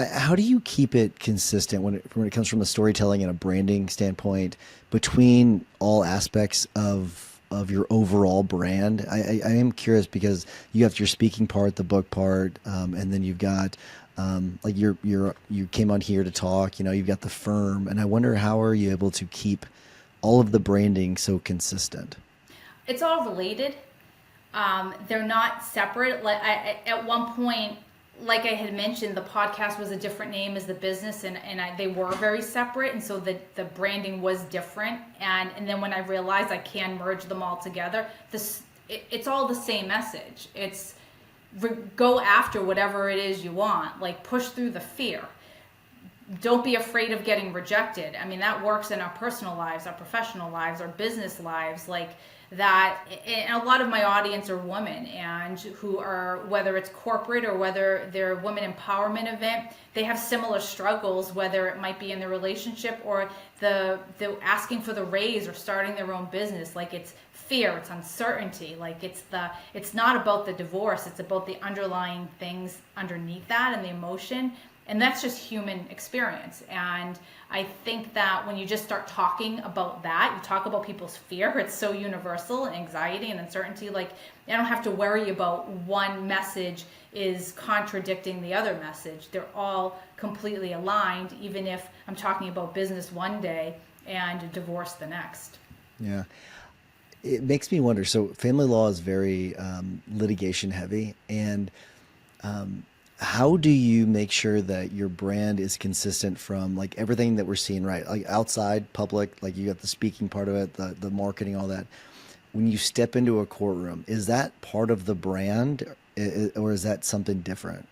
How do you keep it consistent when it comes from a storytelling and a branding standpoint between all aspects of your overall brand? I am curious because you have your speaking part, the book part, and then you've got like you came on here to talk. You know, you've got the firm, and I wonder how are you able to keep all of the branding so consistent? It's all related. They're not separate. At one point, like I had mentioned, the podcast was a different name as the business, and they were very separate, and so the branding was different. And then when I realized I can merge them all together, it's all the same message. It's go after whatever it is you want, like push through the fear. Don't be afraid of getting rejected. I mean, that works in our personal lives, our professional lives, our business lives, like that. And a lot of my audience are women, and who are, whether it's corporate or whether they're a women empowerment event, they have similar struggles, whether it might be in the relationship or the asking for the raise or starting their own business. Like it's fear, it's uncertainty, like it's not about the divorce, it's about the underlying things underneath that and the emotion. And that's just human experience. And I think that when you just start talking about that, you talk about people's fear, it's so universal, and anxiety and uncertainty. Like, I don't have to worry about one message is contradicting the other message. They're all completely aligned, even if I'm talking about business one day and divorce the next. Yeah. It makes me wonder. So, family law is very litigation heavy, and how do you make sure that your brand is consistent from like everything that we're seeing, right? Like outside, public, like you got the speaking part of it, the marketing, all that. When you step into a courtroom, is that part of the brand, or is that something different?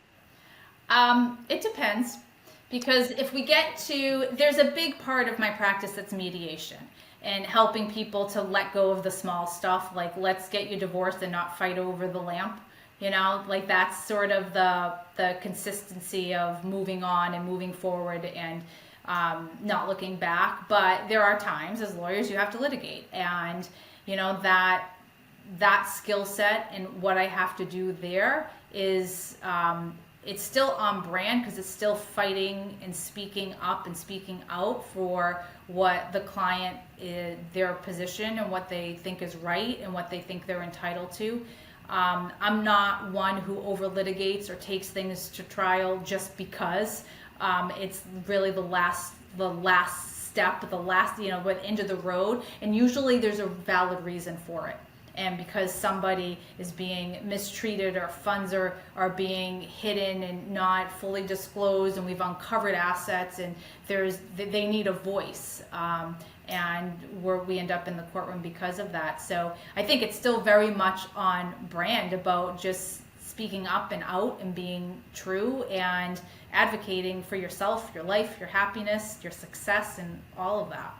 It depends, because if we get to, there's a big part of my practice that's mediation and helping people to let go of the small stuff, like let's get you divorced and not fight over the lamp. Like that's sort of the consistency of moving on and moving forward, and not looking back. But there are times as lawyers you have to litigate, and that skill set and what I have to do there is, it's still on brand because it's still fighting and speaking up and speaking out for what the client is, their position and what they think is right and what they think they're entitled to. I'm not one who over litigates or takes things to trial just because. It's really the last step, the last, the end of the road, and usually there's a valid reason for it. And because somebody is being mistreated or funds are being hidden and not fully disclosed, and we've uncovered assets, and they need a voice, and we end up in the courtroom because of that. So I think it's still very much on brand about just speaking up and out and being true and advocating for yourself, your life, your happiness, your success, and all of that.